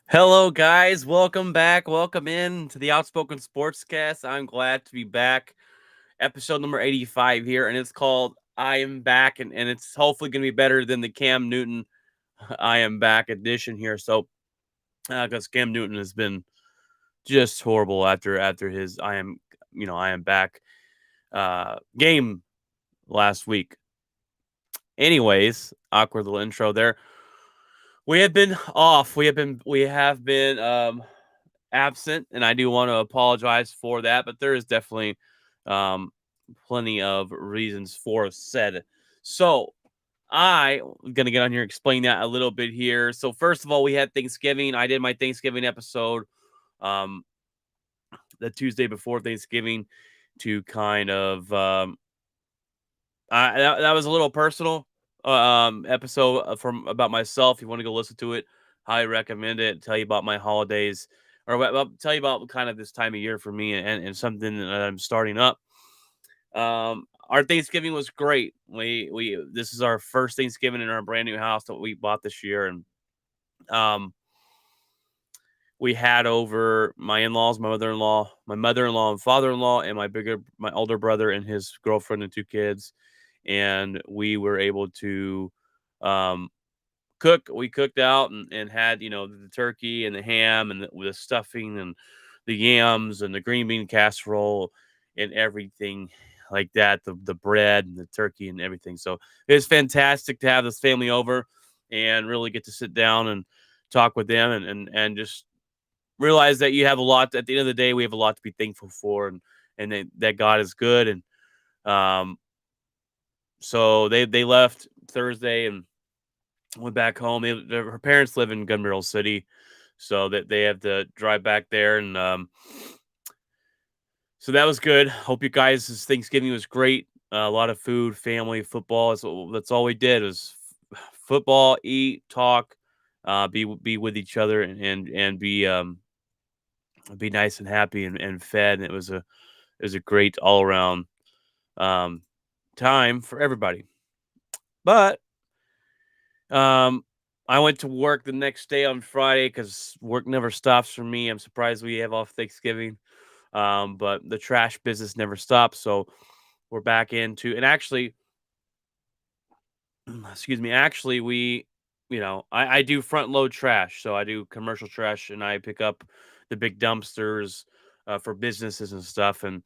Hello, guys. Welcome back. Welcome in to the Outspoken Sportscast. I'm glad to be back. Episode number 85 here, and it's called I Am Back, and it's hopefully going to be better than the Cam Newton I Am Back edition here. So, because Cam Newton has been just horrible after his I Am Back game last week. Anyways, awkward little intro there. We have been off. We have been absent, and I do want to apologize for that, but there is definitely um, plenty of reasons for said. So I'm gonna get on here and explain that a little bit here. So first of all, we had Thanksgiving. I did my Thanksgiving episode um, the Tuesday before Thanksgiving to kind of that was a little personal episode from about myself. If you want to go listen to it, highly recommend it. Tell you about my holidays, or tell you about kind of this time of year for me, and something that I'm starting up. Our Thanksgiving was great. We This is our first Thanksgiving in our brand new house that we bought this year, and um we had over my in-laws, my mother-in-law and father-in-law, and my older brother and his girlfriend and two kids, and we were able to um cook. We cooked out and had, the turkey and the ham and the stuffing and the yams and the green bean casserole and everything like that, the bread and the turkey and everything. So it was fantastic to have this family over and really get to sit down and talk with them and just realize that you have a lot at the end of the day. We have a lot to be thankful for, and that God is good. And um so they left Thursday and went back home. Her parents live in Gun Barrel City, so that they have to drive back there, and so that was good. Hope you guys' Thanksgiving was great. A lot of food, family, football. That's all we did was football, eat, talk, be with each other, and be nice and happy and fed. And it was a great all around um, time for everybody. But Um, I went to work the next day on Friday because work never stops for me. I'm surprised we have off Thanksgiving. But the trash business never stops. So we're back into, and actually, excuse me, actually, I do front load trash. So I do commercial trash and I pick up the big dumpsters for businesses and stuff. And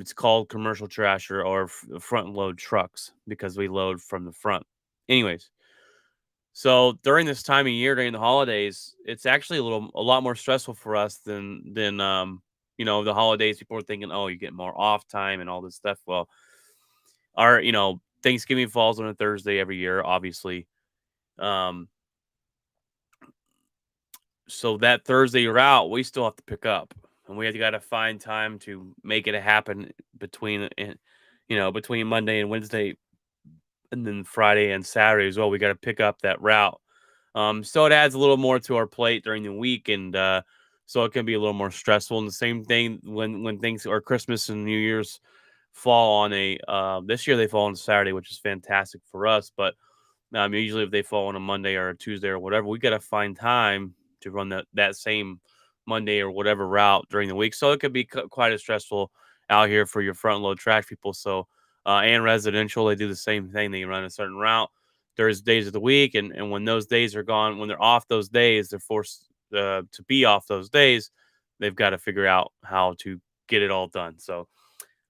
it's called commercial trash or front load trucks because we load from the front. Anyways, so during this time of year, during the holidays, it's actually a lot more stressful for us than the holidays. People are thinking, oh, you get more off time and all this stuff. Well, our Thanksgiving falls on a Thursday every year, obviously. Um, so that Thursday route, we still have to pick up, and we have got to find time to make it happen between Monday and Wednesday, and then Friday and Saturday as well. We got to pick up that route. So it adds a little more to our plate during the week, and so it can be a little more stressful. And the same thing when things or Christmas and New Year's fall on a this year they fall on Saturday, which is fantastic for us. But usually if they fall on a Monday or a Tuesday or whatever, we got to find time to run that same Monday or whatever route during the week. So it could be quite as stressful out here for your front load trash people. So and residential, they do the same thing. They run a certain route. There's days of the week, and when those days are gone, when they're off those days, they're forced to be off those days. They've got to figure out how to get it all done. So,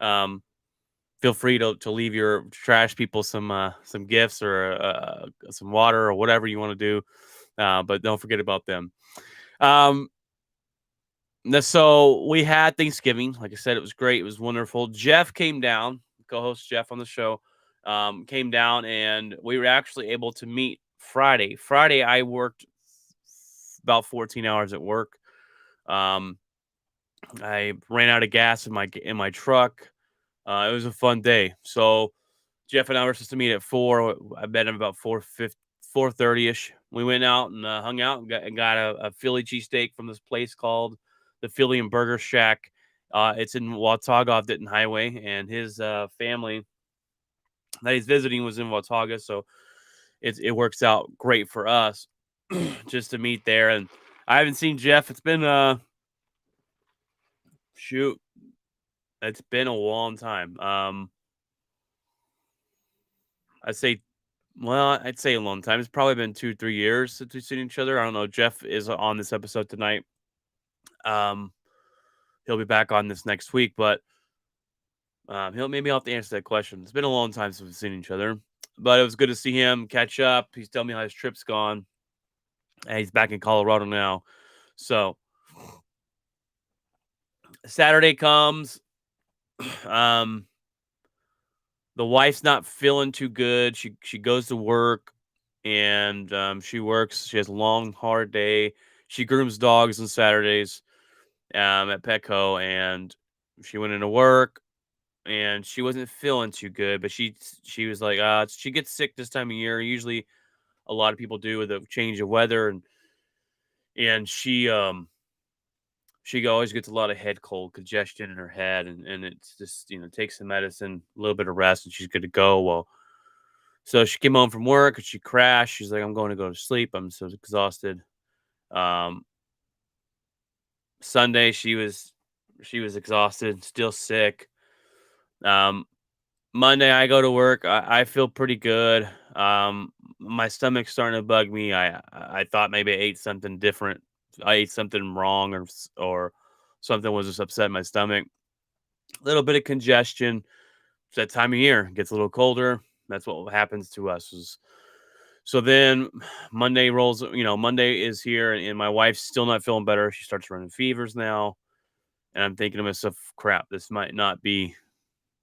um, feel free to leave your trash people some gifts or some water or whatever you want to do. But don't forget about them. Um, so we had Thanksgiving. Like I said, it was great. It was wonderful. Jeff came down, co-host Jeff on the show, came down, and we were actually able to meet Friday. Friday, I worked about 14 hours at work. Um, I ran out of gas in my truck. It was a fun day. So Jeff and I were supposed to meet at 4. I met him about 4:30 ish. We went out and hung out and got a Philly cheesesteak from this place called the Philly and Burger Shack. It's in Watauga off Denton Highway, and his family that he's visiting was in Watauga, so it works out great for us just to meet there. And I haven't seen Jeff. It's been shoot, it's been a long time. I'd say I'd say a long time. It's probably been 2, 3 years since we've seen each other. I don't know. Jeff is on this episode tonight. Um, he'll be back on this next week, but I'll have to answer that question. It's been a long time since we've seen each other, but it was good to see him catch up. He's telling me how his trip's gone, and he's back in Colorado now. So Saturday comes. Um, the wife's not feeling too good. She goes to work, and she works. She has a long, hard day. She grooms dogs on Saturdays at Petco, and she went into work, and she wasn't feeling too good. But she was like, she gets sick this time of year. Usually, a lot of people do with a change of weather, and she always gets a lot of head cold, congestion in her head, and it's just takes some medicine, a little bit of rest, and she's good to go. Well, so she came home from work and she crashed. She's like, I'm going to go to sleep. I'm so exhausted. Um, Sunday she was exhausted, still sick. Um, Monday I go to work. I feel pretty good. My stomach's starting to bug me. I thought maybe I ate something different. I ate something wrong, or something was just upsetting my stomach. A little bit of congestion. It's that time of year. It gets a little colder. That's what happens to us. So then Monday rolls. Monday is here, and my wife's still not feeling better. She starts running fevers now, and I'm thinking to myself, "Crap, this might not be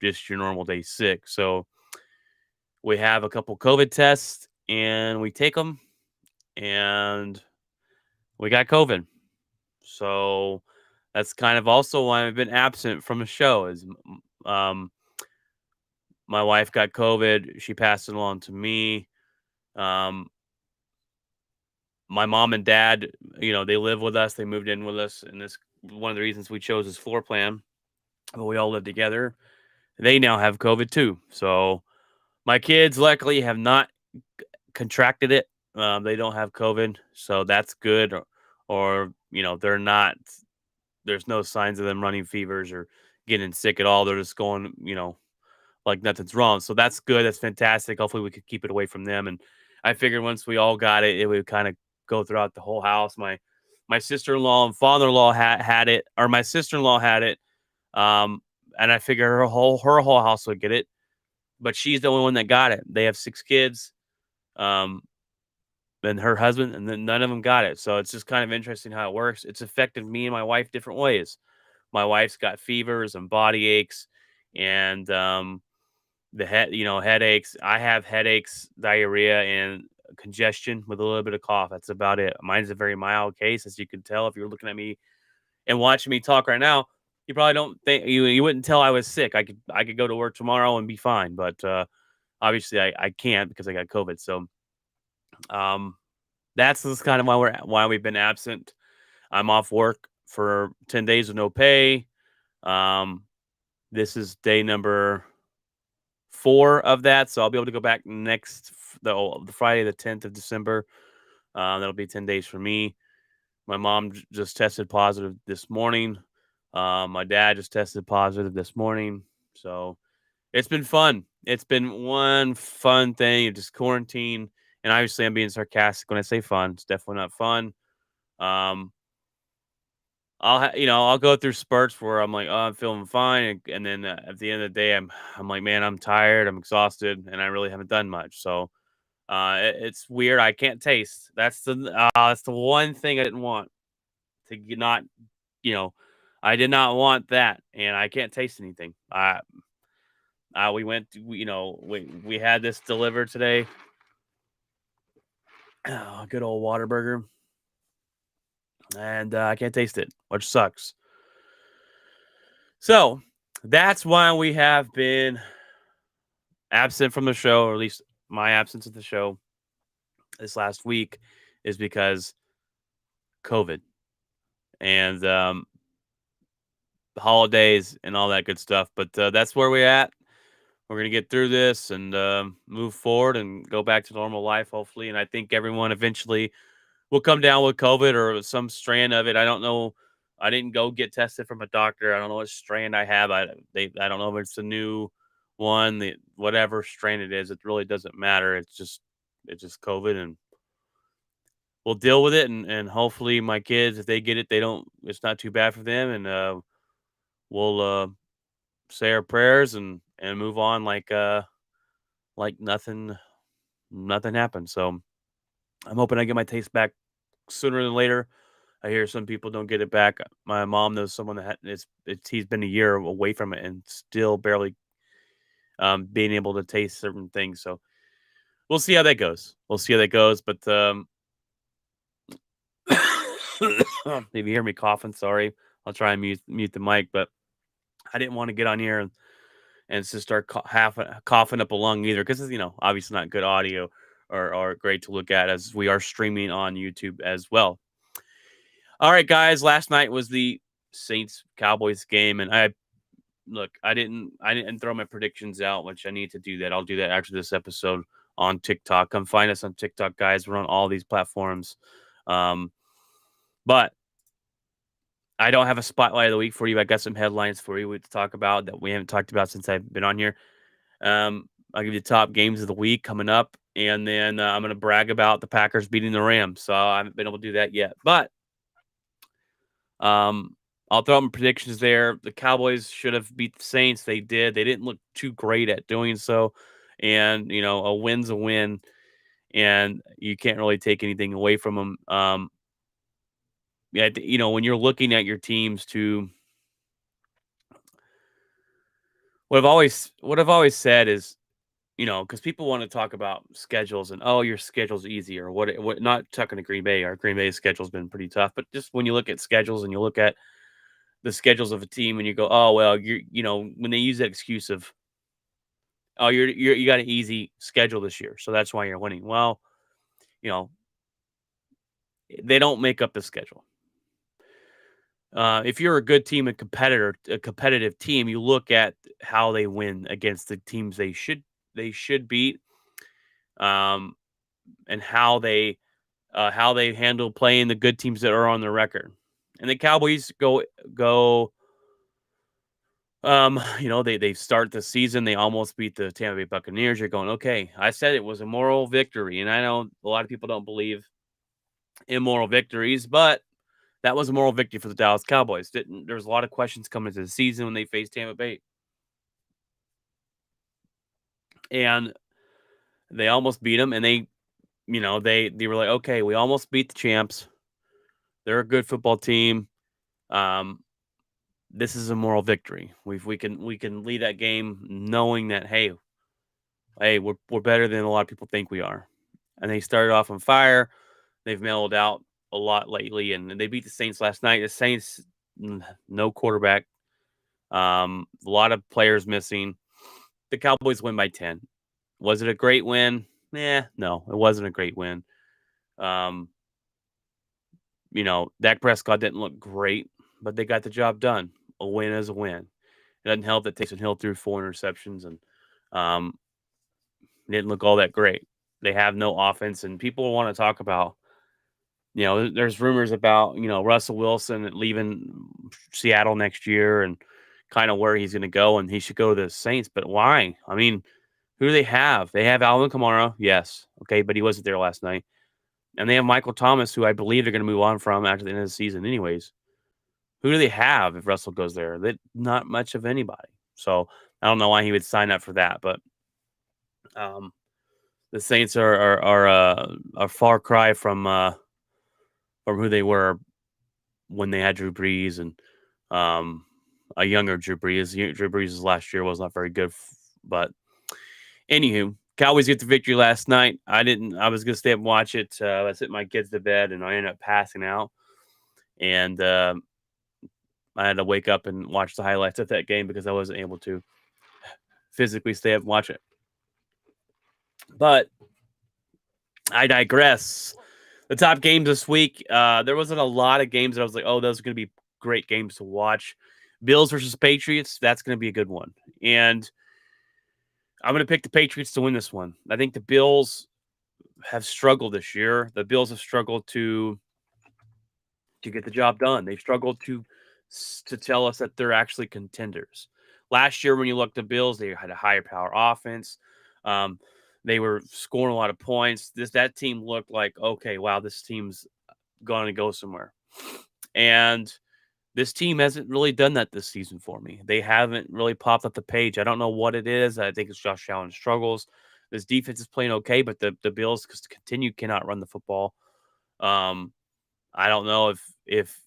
just your normal day sick." So we have a couple COVID tests, and we take them, and we got COVID. So that's kind of also why I've been absent from the show. Um, my wife got COVID. She passed it along to me. Um, my mom and dad, they live with us. They moved in with us, and this one of the reasons we chose this floor plan. But we all live together. They now have COVID too. So my kids luckily have not contracted it. They don't have COVID, so that's good. Or they're not. There's no signs of them running fevers or getting sick at all. They're just going, like nothing's wrong. So that's good. That's fantastic. Hopefully we could keep it away from them. And I figured once we all got it, it would kind of go throughout the whole house. My sister-in-law and father-in-law had it, or my sister-in-law had it. Um, and I figured her whole house would get it, but she's the only one that got it. They have 6 kids. Um, and her husband, and then none of them got it. So it's just kind of interesting how it works. It's affected me and my wife different ways. My wife's got fevers and body aches, and headaches. I have headaches, diarrhea, and congestion with a little bit of cough. That's about it. Mine's a very mild case, as you can tell if you're looking at me and watching me talk right now. You probably don't think you wouldn't tell I was sick. I could go to work tomorrow and be fine, but obviously I can't because I got COVID. So um, that's just kind of why we've been absent. I'm off work for 10 days with no pay. Um, this is day number 4 of that, so I'll be able to go back the Friday, the 10th of December. That'll be 10 days for me. My mom just tested positive this morning. My dad just tested positive this morning. So it's been fun. It's been one fun thing. Just quarantine. And obviously, I'm being sarcastic when I say fun. It's definitely not fun. Um, I'll go through spurts where I'm like, oh, I'm feeling fine, and then at the end of the day, I'm like, man, I'm tired, I'm exhausted, and I really haven't done much. So it's weird. I can't taste. That's the one thing I didn't want not, you know, I did not want that, and I can't taste anything. We went, we had this delivered today. Oh, good old Waterburger, and I can't taste it, which sucks. So that's why we have been absent from the show, or at least my absence of the show this last week is because COVID and the holidays and all that good stuff. But that's where we're at. We're gonna get through this and move forward and go back to normal life, hopefully. And I think everyone eventually will come down with COVID or some strand of it. I don't know. I didn't go get tested from a doctor. I don't know what strand I have. I don't know if it's a new one. Whatever strand it is, it really doesn't matter. It's just COVID, and we'll deal with it. And hopefully, my kids, if they get it, they don't. It's not too bad for them, and we'll say our prayers and move on like nothing happened. So I'm hoping I get my taste back sooner than later. I hear some people don't get it back. My mom knows someone that he's been a year away from it and still barely being able to taste certain things. So we'll see how that goes. We'll see how that goes. But if you hear me coughing, sorry. I'll try and mute the mic. But I didn't want to get on here and just start coughing up a lung either, because obviously not good audio or great to look at, as we are streaming on YouTube as well. All right, guys. Last night was the Saints Cowboys game, and I didn't throw my predictions out, which I need to do that. I'll do that after this episode on TikTok. Come find us on TikTok, guys. We're on all these platforms. But I don't have a spotlight of the week for you. I got some headlines for you to talk about that we haven't talked about since I've been on here. I'll give you the top games of the week coming up, and then I'm going to brag about the Packers beating the Rams. So I haven't been able to do that yet, but I'll throw out my predictions there. The Cowboys should have beat the Saints. They did. They didn't look too great at doing so, and a win's a win, and you can't really take anything away from them. Yeah, when you're looking at your teams to what I've always said is, because people want to talk about schedules and, oh, your schedule's easy, or what not talking to Green Bay. Our Green Bay schedule's been pretty tough, but just when you look at schedules and you look at the schedules of a team and you go, oh, well, when they use that excuse of, oh, you got an easy schedule this year, so that's why you're winning. Well, you know, they don't make up the schedule. If you're a good team, a competitive team, you look at how they win against the teams they should beat, um, and how they handle playing the good teams that are on the record. And the Cowboys go. They start the season. They almost beat the Tampa Bay Buccaneers. You're going, okay. I said it was a moral victory, and I know a lot of people don't believe in moral victories, but that was a moral victory for the Dallas Cowboys. There was a lot of questions coming into the season when they faced Tampa Bay, and they almost beat them. And they were like, okay, we almost beat the champs. They're a good football team. Um, this is a moral victory. We can lead that game knowing that, hey, we're better than a lot of people think we are. And they started off on fire. They've mellowed out a lot lately, and they beat the Saints last night. The Saints, no quarterback, a lot of players missing. The Cowboys win by 10. Was it a great win? No, it wasn't a great win. Um, Dak Prescott didn't look great, but they got the job done. A win is a win. It doesn't help that Taysom Hill threw 4 interceptions and um, didn't look all that great. They have no offense, and people want to talk about, there's rumors about, Russell Wilson leaving Seattle next year and kind of where he's going to go, and he should go to the Saints. But why? I mean, who do they have? They have Alvin Kamara, yes, okay, but he wasn't there last night. And they have Michael Thomas, who I believe they're going to move on from after the end of the season anyways. Who do they have if Russell goes there? Not much of anybody. So I don't know why he would sign up for that, but um, the Saints are a far cry from who they were when they had Drew Brees and um, a younger Drew Brees. Drew Brees' last year was not very good, but anywho, Cowboys get the victory last night. I didn't. I was gonna stay up and watch it. I sent my kids to bed, and I ended up passing out. And I had to wake up and watch the highlights of that game because I wasn't able to physically stay up and watch it. But I digress. The top games this week, there wasn't a lot of games that I was like, oh, those are going to be great games to watch. Bills versus Patriots, that's going to be a good one. And I'm going to pick the Patriots to win this one. I think the Bills have struggled this year. The Bills have struggled to get the job done. They've struggled to tell us that they're actually contenders. Last year, when you looked at the Bills, they had a higher power offense. Um, they were scoring a lot of points. That team looked like, okay, wow, this team's going to go somewhere. And this team hasn't really done that this season for me. They haven't really popped up the page. I don't know what it is. I think it's Josh Allen struggles. This defense is playing okay, but the Bills cannot run the football. I don't know if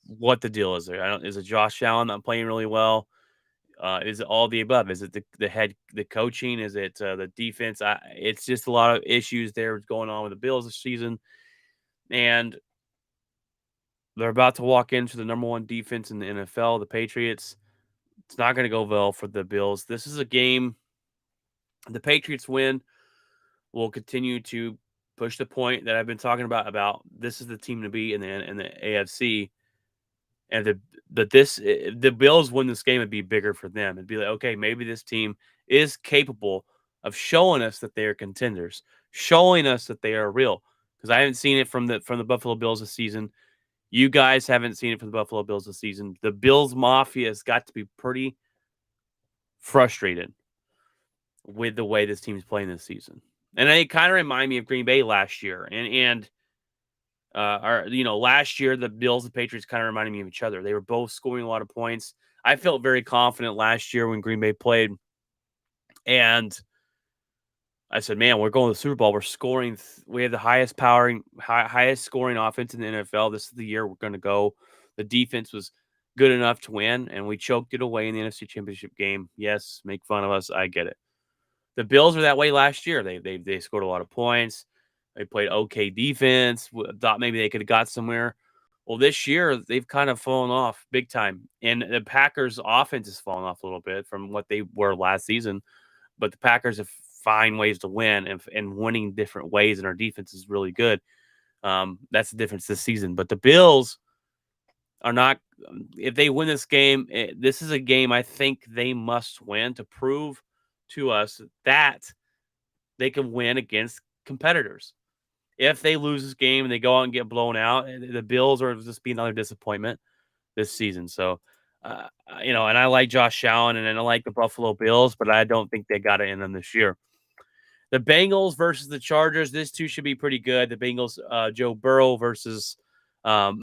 what the deal is there. I don't. Is it Josh Allen not playing really well? Is it all the above? Is it the coaching? Is it the defense? It's just a lot of issues there going on with the Bills this season, and they're about to walk into the number one defense in the NFL, the Patriots. It's not going to go well for the Bills. This is a game. The Patriots win will continue to push the point that I've been talking about this is the team to be in the AFC. And the Bills win this game would be bigger for them. It'd be like, okay, maybe this team is capable of showing us that they are contenders, showing us that they are real. Because I haven't seen it from the Buffalo Bills this season. You guys haven't seen it from the Buffalo Bills this season. The Bills Mafia has got to be pretty frustrated with the way this team's playing this season. And it kind of remind me of Green Bay last year. Last year the Bills and Patriots kind of reminded me of each other. They were both scoring a lot of points. I felt very confident last year when Green Bay played, and I said, "Man, we're going to the Super Bowl. We're scoring. We have the highest scoring offense in the NFL. This is the year we're going to go." The defense was good enough to win, and we choked it away in the NFC Championship game. Yes, make fun of us. I get it. The Bills were that way last year. They scored a lot of points. They played okay defense. Thought maybe they could have got somewhere. Well, this year they've kind of fallen off big time, and the Packers' offense has fallen off a little bit from what they were last season. But the Packers have find ways to win and winning different ways, and our defense is really good. That's the difference this season. But the Bills are not. If they win this game, this is a game I think they must win to prove to us that they can win against competitors. If they lose this game and they go out and get blown out, the Bills are just be another disappointment this season. So, and I like Josh Allen and I like the Buffalo Bills, but I don't think they got it in them this year. The Bengals versus the Chargers. This too should be pretty good. The Bengals, Joe Burrow um,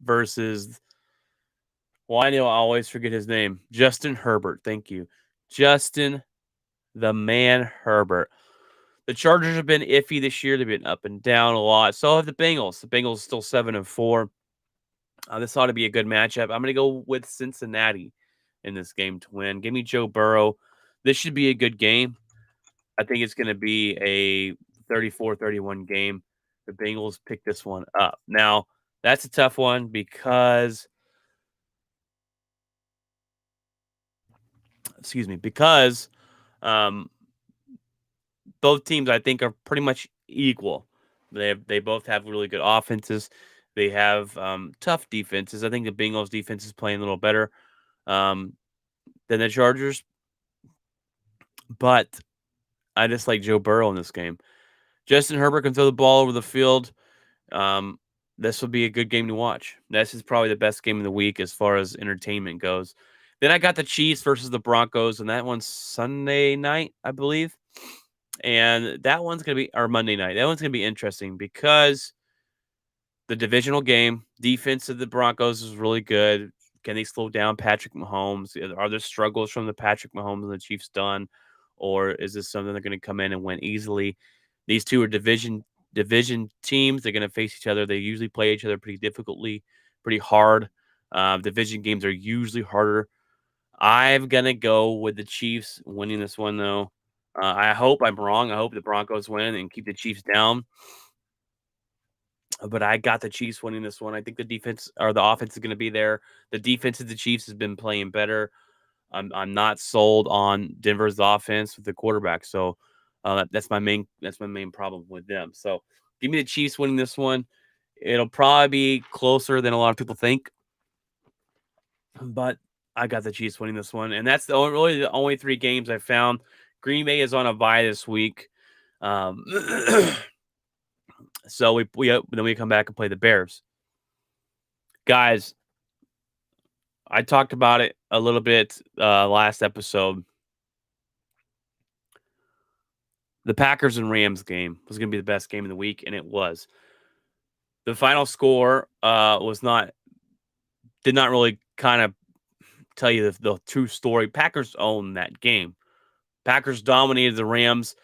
versus. Well, I know I always forget his name. Justin Herbert. Thank you, Justin, the man Herbert. The Chargers have been iffy this year. They've been up and down a lot. So have the Bengals. The Bengals still 7-4. This ought to be a good matchup. I'm going to go with Cincinnati in this game to win. Give me Joe Burrow. This should be a good game. I think it's going to be a 34-31 game. The Bengals pick this one up. Now, that's a tough one because um, both teams I think are pretty much equal. They both have really good offenses. They have tough defenses. I think the Bengals defense is playing a little better um, than the Chargers, but I just like Joe Burrow in this game. Justin Herbert can throw the ball over the field. Um, this will be a good game to watch. This is probably the best game of the week as far as entertainment goes. Then I got the Chiefs versus the Broncos, and that one's Sunday night, I believe. And that one's going to be, or Monday night. That one's going to be interesting because the divisional game. Defense of the Broncos is really good. Can they slow down Patrick Mahomes? Are there struggles from the Patrick Mahomes and the Chiefs done, or is this something they're going to come in and win easily? These two are division teams. They're going to face each other. They usually play each other pretty difficultly, pretty hard. Division games are usually harder. I'm gonna go with the Chiefs winning this one, though. I hope I'm wrong. I hope the Broncos win and keep the Chiefs down. But I got the Chiefs winning this one. I think the defense or the offense is going to be there. The defense of the Chiefs has been playing better. I'm not sold on Denver's offense with the quarterback. So that's my main problem with them. So give me the Chiefs winning this one. It'll probably be closer than a lot of people think, but I got the Chiefs winning this one, and that's really the only three games I found. Green Bay is on a bye this week. Um, so then we come back and play the Bears. Guys, I talked about it a little bit last episode. The Packers and Rams game was going to be the best game of the week, and it was. The final score did not really kind of tell you the true story. Packers owned that game. Packers dominated the Rams,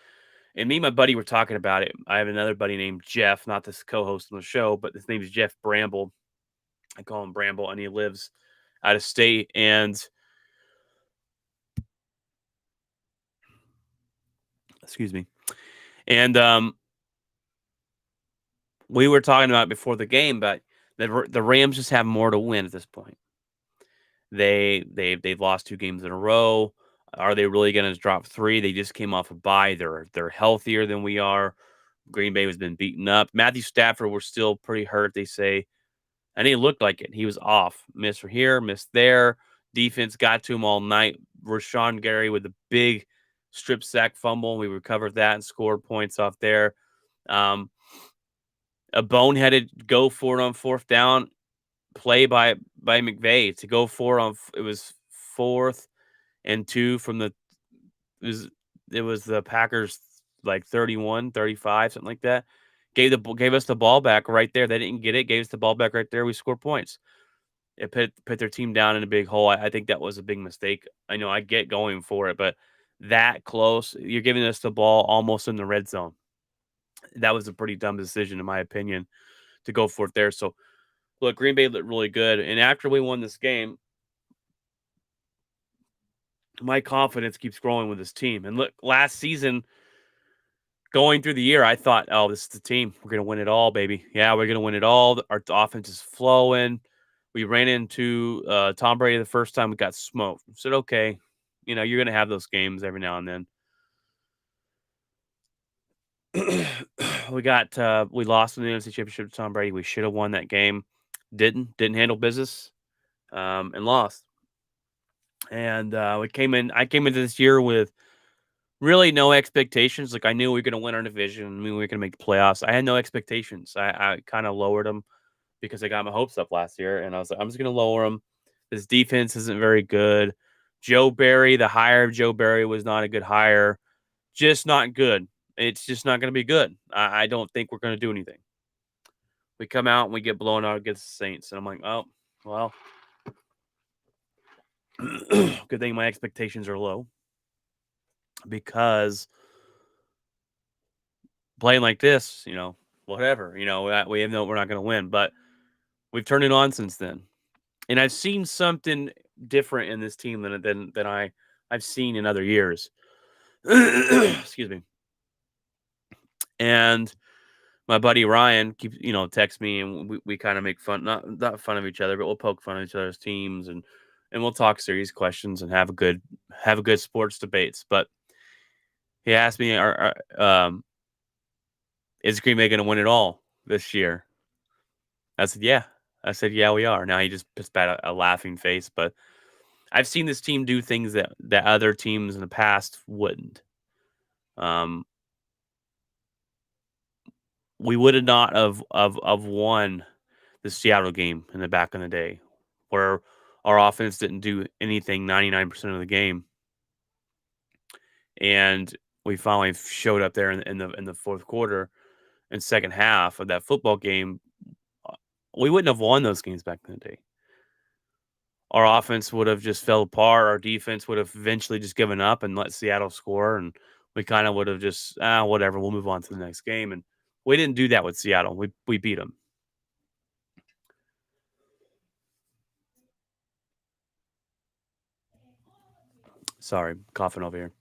and me and my buddy were talking about it. I have another buddy named Jeff, not this co-host on the show, but his name is Jeff Bramble. I call him Bramble, and he lives out of state. And excuse me. And we were talking about it before the game, but the Rams just have more to win at this point. They've lost 2 games in a row. Are they really going to drop 3? They just came off a bye. They're healthier than we are. Green Bay has been beaten up. Matthew Stafford was still pretty hurt, they say, and he looked like it. He was off. Missed here, missed there. Defense got to him all night. Rashawn Gary with a big strip sack fumble. We recovered that and scored points off there. Um, a boneheaded go for it on 4th down play by McVay to go for it on it was 4th and 2 from the it was it was the Packers like 31, 35, something like that. Gave us the ball back right there. They didn't get it. Gave us the ball back right there. We scored points. It put their team down in a big hole. I think that was a big mistake. I know I get going for it, but that close, you're giving us the ball almost in the red zone. That was a pretty dumb decision, in my opinion, to go for it there. So, look, Green Bay looked really good. And after we won this game, my confidence keeps growing with this team. And look, last season, going through the year, I thought, oh, this is the team. We're going to win it all, baby. Yeah, we're going to win it all. Our offense is flowing. We ran into Tom Brady the first time. We got smoked. I said, okay, you're going to have those games every now and then. We lost in the NFC Championship to Tom Brady. We should have won that game. Didn't handle business, and lost. And I came into this year with really no expectations. Like, I knew we were going to win our division. I knew we were going to make the playoffs. I had no expectations. I kind of lowered them because I got my hopes up last year, and I was like, I'm just going to lower them. This defense isn't very good. Joe Barry, the hire of Joe Barry was not a good hire. Just not good. It's just not going to be good. I don't think we're going to do anything. We come out and we get blown out against the Saints, and I'm like, oh, well, good thing my expectations are low, because playing like this, whatever, we know we're not going to win, but we've turned it on since then. And I've seen something different in this team than I've seen in other years. Excuse me. And my buddy Ryan keeps, text me, and we kind of make fun, not fun of each other, but we'll poke fun of each other's teams, and we'll talk serious questions and have a good sports debates. But he asked me, is Green Bay going to win it all this year? I said, yeah. Yeah, we are. Now he just puts back a laughing face, but I've seen this team do things that other teams in the past wouldn't. We would have not of won the Seattle game in the back in the day, where our offense didn't do anything 99% of the game, and we finally showed up there in the 4th quarter and second half of that football game. we wouldn't have won those games back in the day. Our offense would have just fell apart. Our defense would have eventually just given up and let Seattle score, and we kind of would have just whatever. We'll move on to the next game, and we didn't do that with Seattle. We beat them. Sorry, coughing over here.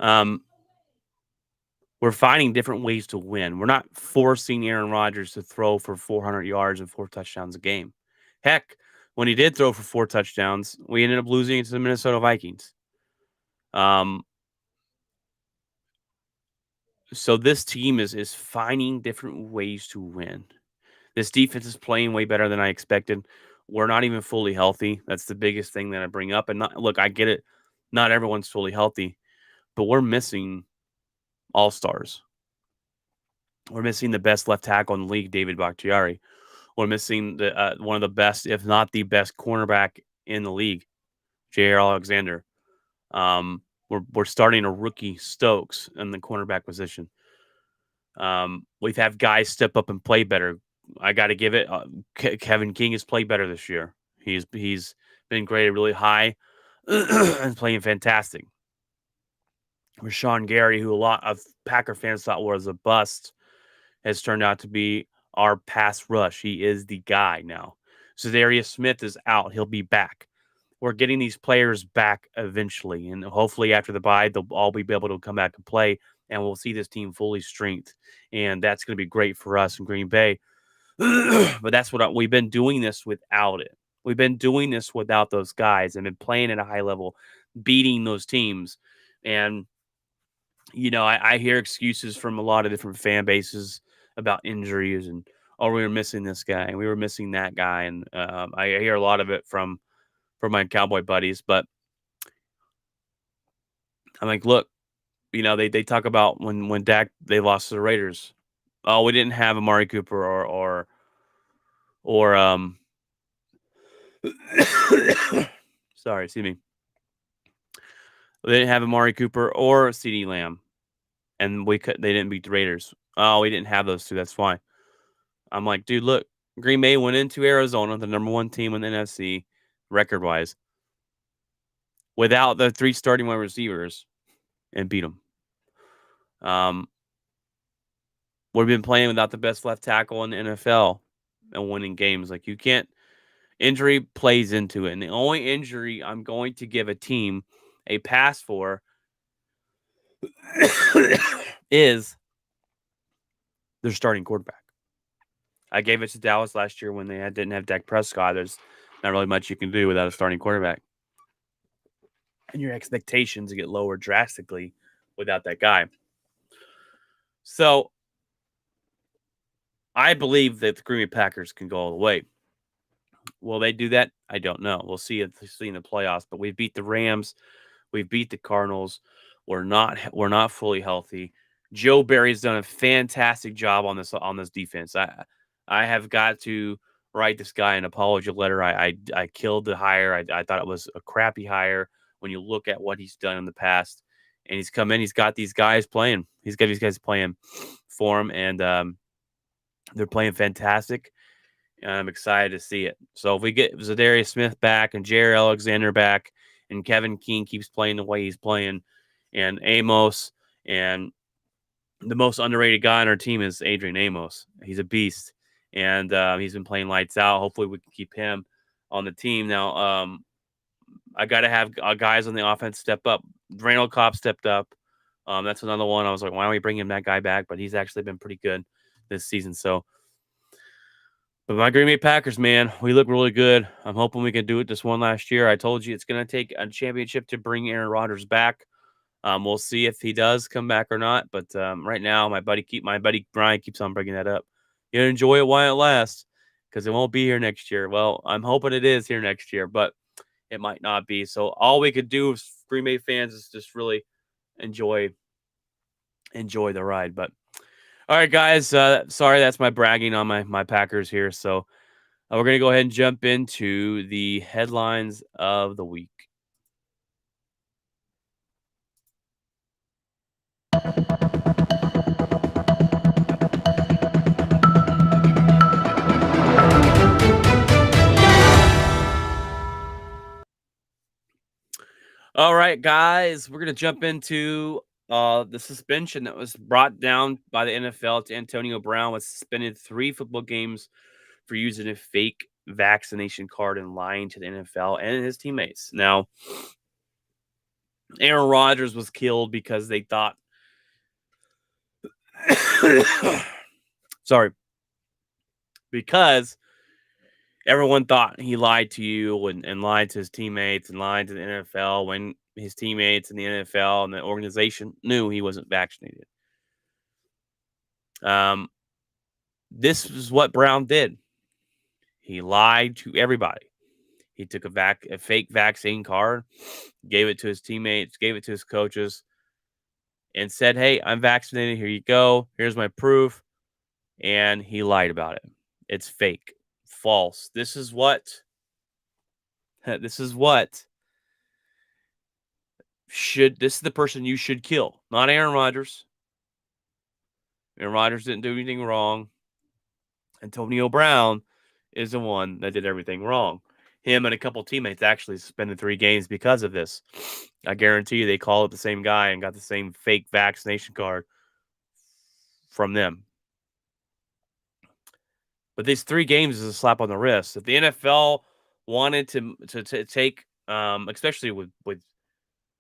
Um, we're finding different ways to win. We're not forcing Aaron Rodgers to throw for 400 yards and 4 touchdowns a game. Heck, when he did throw for 4 touchdowns, we ended up losing to the Minnesota Vikings. Um, so this team is finding different ways to win. This defense is playing way better than I expected. We're not even fully healthy. That's the biggest thing that I bring up. And not, look, I get it. Not everyone's fully healthy, but we're missing all stars. We're missing the best left tackle in the league, David Bakhtiari. We're missing the one of the best, if not the best, cornerback in the league, J.R. Alexander. We're starting a rookie Stokes in the cornerback position. We've had guys step up and play better. I got to give it. Kevin King has played better this year. He's been graded really high and playing fantastic. Rashawn Gary, who a lot of Packer fans thought was a bust, has turned out to be our pass rush. He is the guy now. Zadarius Smith is out. He'll be back. We're getting these players back eventually, and hopefully after the bye, they'll all be able to come back and play, and we'll see this team fully strength, and that's going to be great for us in Green Bay. But that's what we've been doing this without it. We've been doing this without those guys and been playing at a high level, beating those teams. And, I hear excuses from a lot of different fan bases about injuries and, oh, we were missing this guy and we were missing that guy. And I hear a lot of it from my Cowboy buddies. But I'm like, look, they talk about when Dak, they lost to the Raiders. Oh, we didn't have Amari Cooper or sorry, excuse me. They didn't have Amari Cooper or CeeDee Lamb, and they didn't beat the Raiders. Oh, we didn't have those two. That's fine. I'm like, dude, look, Green Bay went into Arizona, the number one team in the NFC, record wise, without the 3 starting wide receivers, and beat them. We've been playing without the best left tackle in the NFL and winning games. Like, you can't. Injury plays into it. And the only injury I'm going to give a team a pass for is their starting quarterback. I gave it to Dallas last year when they didn't have Dak Prescott. There's not really much you can do without a starting quarterback. And your expectations get lowered drastically without that guy. So I believe that the Green Bay Packers can go all the way. Will they do that? I don't know. We'll see in the playoffs. But we've beat the Rams. We've beat the Cardinals. We're not fully healthy. Joe Barry's done a fantastic job on this defense. I have got to write this guy an apology letter. I killed the hire. I thought it was a crappy hire when you look at what he's done in the past. And he's come in. He's got these guys playing. He's got these guys playing for him, and they're playing fantastic. And I'm excited to see it. So if we get Zadarius Smith back and Jair Alexander back, and Kevin King keeps playing the way he's playing, and Amos, and the most underrated guy on our team is Adrian Amos. He's a beast, and he's been playing lights out. Hopefully we can keep him on the team. Now, I got to have guys on the offense step up. Randall Cobb stepped up. That's another one. I was like, why don't we bring that guy back? But he's actually been pretty good this season. So, but my Green Bay Packers, man, we look really good. I'm hoping we can do it this one last year. I told you it's going to take a championship to bring Aaron Rodgers back. We'll see if he does come back or not. But right now, my buddy Brian keeps on bringing that up. You enjoy it while it lasts, because it won't be here next year. Well, I'm hoping it is here next year, but it might not be. So all we could do as Green Bay fans is just really enjoy the ride. But all right, guys. Sorry, that's my bragging on my Packers here. So we're going to go ahead and jump into the headlines of the week. All right, guys, we're gonna jump into the suspension that was brought down by the NFL to Antonio Brown was suspended 3 football games for using a fake vaccination card and lying to the NFL and his teammates. Now, Aaron Rodgers was killed because they thought sorry, because everyone thought he lied to you and lied to his teammates and lied to the NFL when his teammates and the NFL and the organization knew he wasn't vaccinated. Um, this is what Brown did. He lied to everybody. He took a fake vaccine card, gave it to his teammates, gave it to his coaches, and said, "Hey, I'm vaccinated. Here you go. Here's my proof." And he lied about it. It's fake, false. This is what this is what should this is the person you should kill, not Aaron Rodgers. Aaron Rodgers didn't do anything wrong. Antonio Brown is the one that did everything wrong. Him and a couple teammates actually suspended 3 games because of this. I guarantee you they called up the same guy and got the same fake vaccination card from them. But these 3 games is a slap on the wrist. If the NFL wanted to take, especially with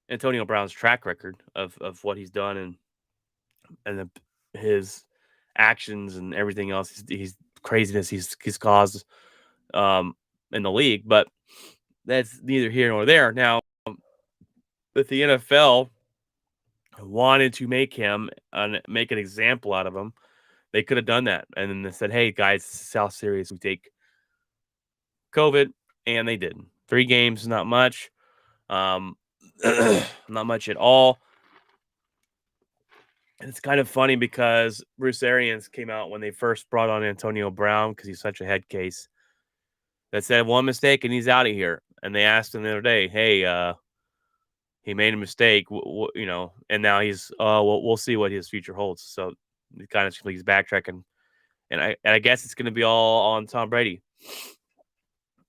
Antonio Brown's track record of what he's done and his actions and everything else, he's craziness he's caused in the league, but that's neither here nor there. Now, if the NFL wanted to make make an example out of him, they could have done that, and then they said, "Hey guys, this is how serious we take COVID," and they didn't. 3 games is not much, um, not much at all. And it's kind of funny because Bruce Arians came out when they first brought on Antonio Brown because he's such a head case that said one mistake and he's out of here. And they asked him the other day, "Hey, he made a mistake, and now he's, we'll see what his future holds." So he kind of he's backtracking, and I guess it's going to be all on Tom Brady.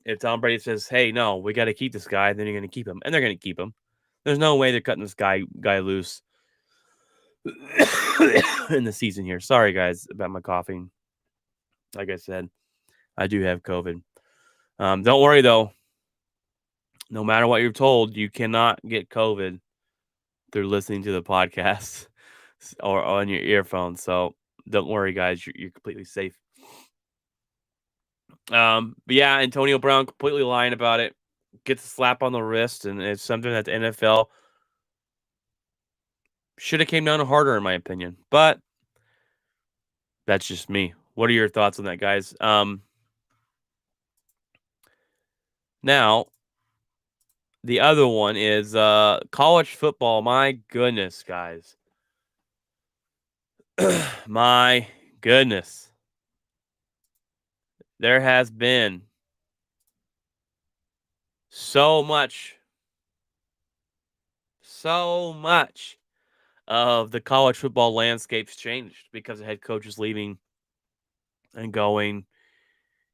If Tom Brady says, "Hey, no, we got to keep this guy," then you're going to keep him, and they're going to keep him. There's no way they're cutting this guy loose in the season here. Sorry, guys, about my coughing. Like I said, I do have COVID. Don't worry though. No matter what you're told, you cannot get COVID through listening to the podcast or on your earphones. So don't worry, guys. You're completely safe. But yeah, Antonio Brown completely lying about it. Gets a slap on the wrist, and it's something that the NFL should have came down harder, in my opinion. But that's just me. What are your thoughts on that, guys? Now the other one is college football. My goodness, guys. My goodness. There has been so much of the college football landscape's changed because the head coach is leaving and going.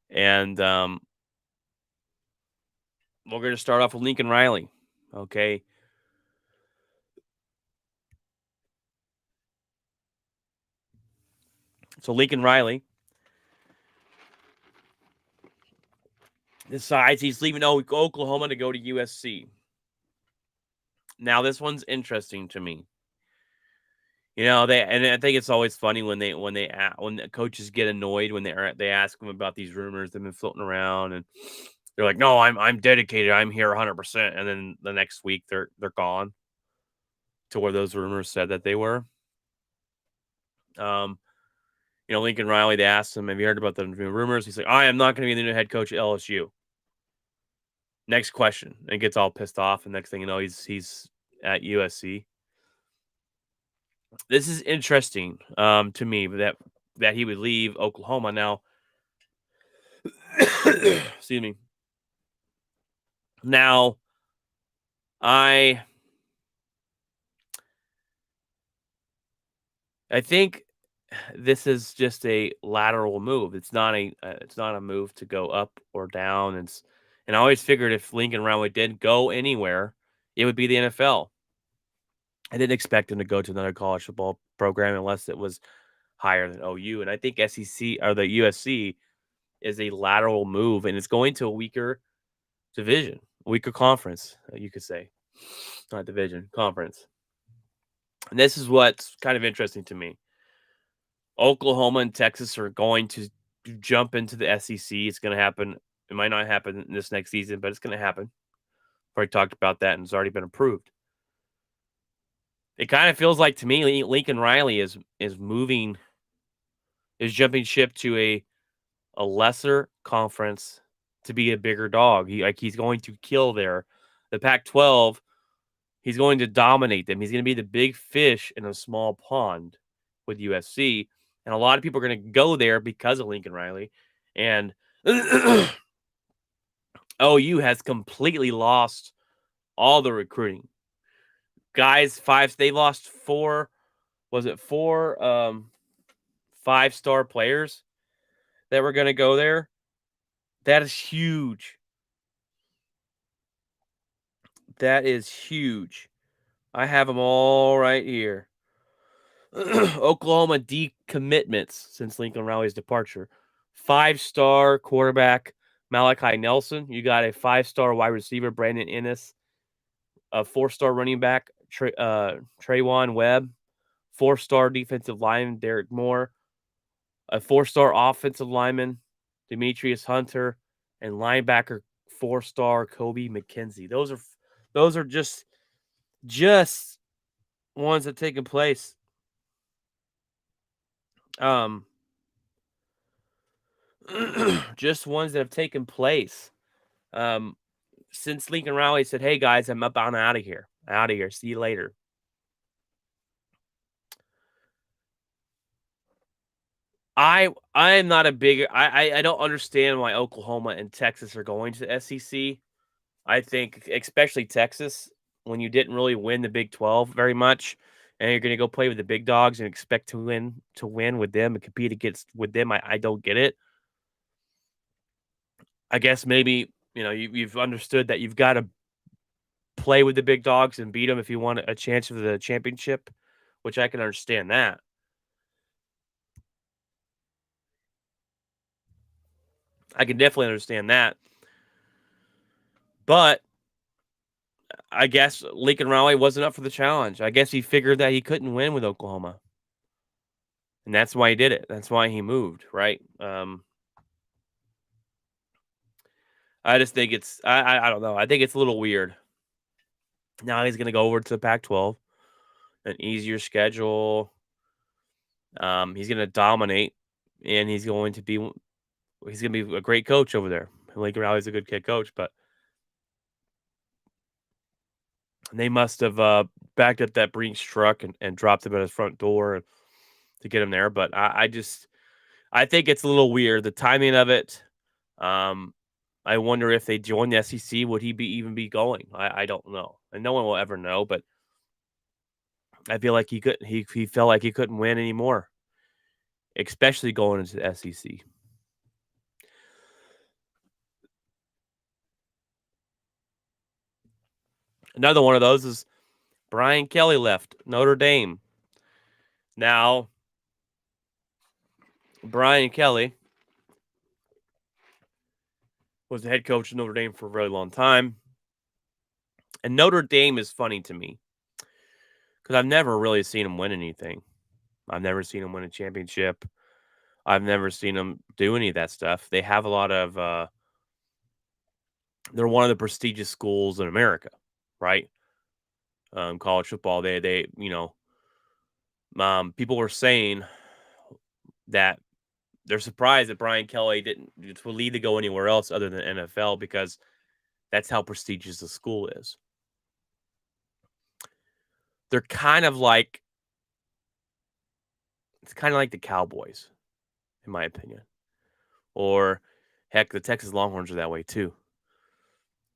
And we're going to start off with Lincoln Riley. Okay. So Lincoln Riley decides he's leaving Oklahoma to go to USC. Now this one's interesting to me. And I think it's always funny when the coaches get annoyed when they ask them about these rumors that have been floating around, and they're like, "No, I'm dedicated. I'm here 100%." And then the next week they're gone to where those rumors said that they were. Um, Lincoln Riley, they asked him, "Have you heard about the rumors?" He's like, "I am not going to be the new head coach at LSU." Next question, and gets all pissed off. And next thing you know, he's at USC. This is interesting to me that he would leave Oklahoma now. Excuse me. Now, I think this is just a lateral move. It's not a move to go up or down. And I always figured if Lincoln Riley did go anywhere, it would be the NFL. I didn't expect him to go to another college football program unless it was higher than OU, and I think SEC or the USC is a lateral move, and it's going to a weaker division, weaker conference, you could say, not division, conference. And this is what's kind of interesting to me. Oklahoma and Texas are going to jump into the SEC. It's going to happen. It might not happen this next season, but it's going to happen. Already talked about that, and it's already been approved. It kind of feels like to me, Lincoln Riley is moving, is jumping ship to a lesser conference to be a bigger dog. He's going to kill there. The Pac-12, he's going to dominate them. He's going to be the big fish in a small pond with USC, and a lot of people are going to go there because of Lincoln Riley. And OU has completely lost all the recruiting. Guys, they lost four, was it four 5-star players that were going to go there? That is huge. That is huge. I have them all right here. Oklahoma decommitments since Lincoln Riley's departure. 5-star quarterback Malachi Nelson. You got a 5-star wide receiver Brandon Ennis. A 4-star running back Trayvon Webb. 4-star defensive lineman Derek Moore. A 4-star offensive lineman Demetrius Hunter, and linebacker 4-star Kobe McKenzie. Those are just ones that have taken place. Just ones that have taken place. Since Lincoln Riley said, "Hey guys, I'm up on out of here. Out of here. See you later." I am not a big I don't understand why Oklahoma and Texas are going to the SEC. I think especially Texas, when you didn't really win the Big 12 very much, and you're gonna go play with the big dogs and expect to win with them and compete against with them. I don't get it. I guess maybe, you've understood that you've gotta play with the big dogs and beat them if you want a chance of the championship, which I can understand that. I can definitely understand that. But I guess Lincoln Riley wasn't up for the challenge. I guess he figured that he couldn't win with Oklahoma. And that's why he did it. That's why he moved, right? I just think I don't know. I think it's a little weird. Now he's going to go over to the Pac-12, an easier schedule. He's going to dominate, and he's going to be a great coach over there. Lincoln Riley's a good kid coach, but they must have backed up that Brinks truck and dropped him at his front door to get him there. But I think it's a little weird, the timing of it. I wonder if they join the SEC, would he even be going? I don't know, and no one will ever know. But I feel like he felt like he couldn't win anymore, especially going into the SEC. Another one of those is Brian Kelly left Notre Dame. Now, Brian Kelly was the head coach of Notre Dame for a very long time. And Notre Dame is funny to me because I've never really seen him win anything. I've never seen him win a championship. I've never seen them do any of that stuff. They have a lot of they're one of the prestigious schools in America, right? College football. People were saying that they're surprised that Brian Kelly didn't leave to go anywhere else other than NFL because that's how prestigious the school is. They're kind of like it's kind of like the Cowboys, in my opinion. Or heck, the Texas Longhorns are that way too.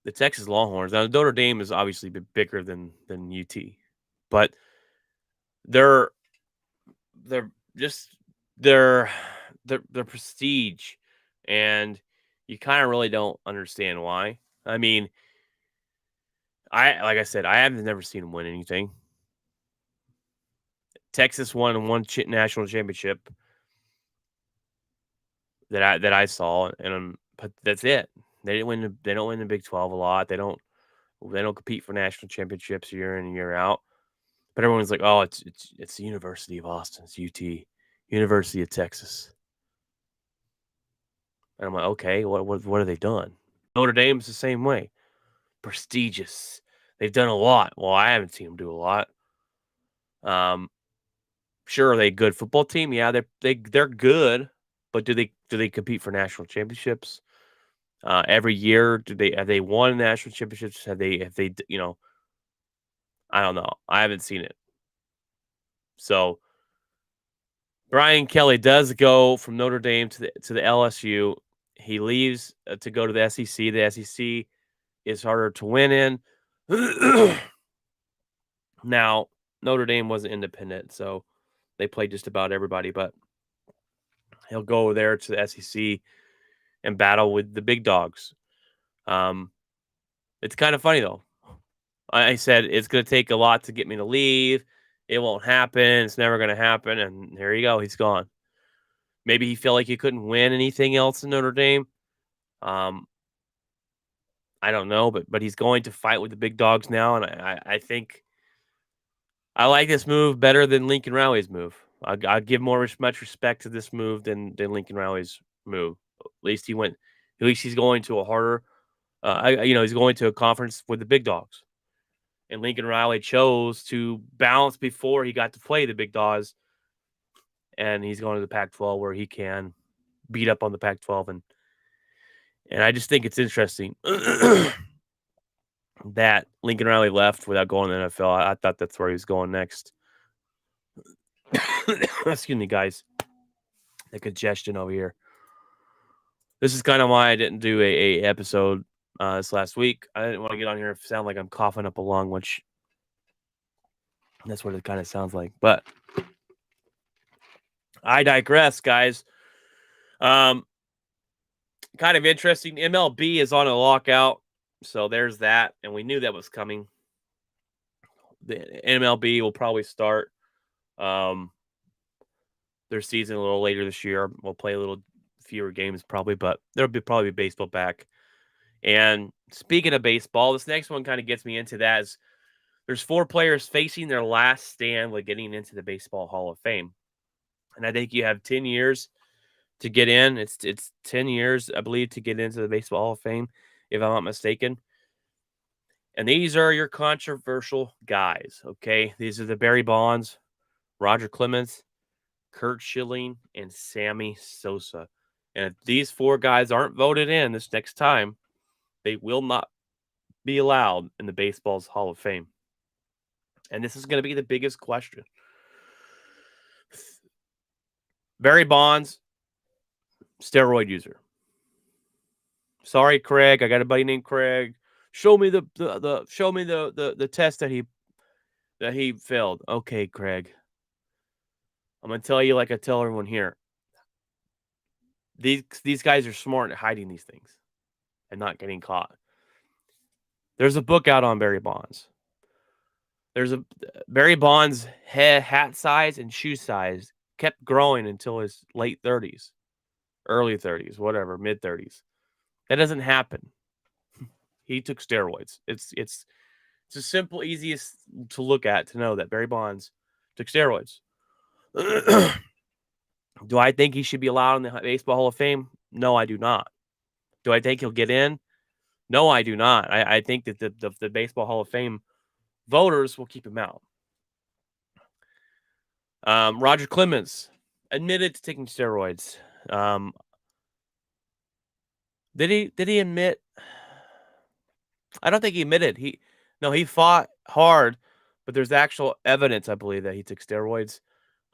The Texas Longhorns. Now Notre Dame is obviously bigger than UT, but they're they're just they're their prestige, and you kind of really don't understand why. I mean, Like I said, I have never seen him win anything. Texas won one national championship that I saw, and but that's it. They don't win the Big 12 a lot. They don't compete for national championships year in and year out. But everyone's like, oh, it's the University of Austin, it's UT, University of Texas. And I'm like, okay, what have they done? Notre Dame's the same way, prestigious. They've done a lot. Well, I haven't seen them do a lot. Sure, are they a good football team? Yeah, they're good, but do they compete for national championships every year? Have they won national championships? Have they I don't know. I haven't seen it. So Brian Kelly does go from Notre Dame to the LSU. He leaves to go to the SEC. The SEC is harder to win in. Now, Notre Dame wasn't independent, so they played just about everybody, but he'll go there to the SEC and battle with the big dogs. It's kind of funny though. I said it's going to take a lot to get me to leave. It won't happen. It's never going to happen. And there you go. He's gone. Maybe he felt like he couldn't win anything else in Notre Dame. Um, I don't know, but he's going to fight with the big dogs now, and I think I like this move better than Lincoln Riley's move. I'd give much respect to this move than Lincoln Riley's move. At least he went. At least he's going to a harder. He's going to a conference with the big dogs. And Lincoln Riley chose to bounce before he got to play the big dogs, and he's going to the Pac-12 where he can beat up on the Pac-12, and I just think it's interesting that Lincoln Riley left without going to the NFL. I thought that's where he was going next. Excuse me, guys. The congestion over here. This is kind of why I didn't do a episode this last week. I didn't want to get on here and sound like I'm coughing up a lung, which that's what it kind of sounds like. But I digress, guys. Kind of interesting. MLB is on a lockout, so there's that, and we knew that was coming. The MLB will probably start their season a little later this year. We'll play a little fewer games probably, but there'll be probably baseball back. And speaking of baseball, this next one kind of gets me into that. There's 4 players facing their last stand with getting into the Baseball Hall of Fame, and I think you have 10 years to get in. It's 10 years, I believe, to get into the Baseball Hall of Fame, if I'm not mistaken. And these are your controversial guys, okay? These are the Barry Bonds, Roger Clemens, Kurt Schilling, and Sammy Sosa. And if these 4 guys aren't voted in this next time, they will not be allowed in the baseball's Hall of Fame. And this is going to be the biggest question. Barry Bonds, steroid user. Sorry, Craig. I got a buddy named Craig. Show me the test that he failed. Okay, Craig. I'm gonna tell you like I tell everyone here. These guys are smart at hiding these things and not getting caught. There's a book out on Barry Bonds. There's a Barry Bonds hat size and shoe size kept growing until his late 30s, early 30s, whatever, mid 30s. That doesn't happen. He took steroids. It's a simple, easiest to look at to know that Barry Bonds took steroids. Do I think he should be allowed in the Baseball Hall of Fame? No, I do not. Do I think he'll get in? No, I do not. I think that the Baseball Hall of Fame voters will keep him out. Roger Clemens admitted to taking steroids. Did he admit? I don't think he admitted. He fought hard, but there's actual evidence, I believe, that he took steroids,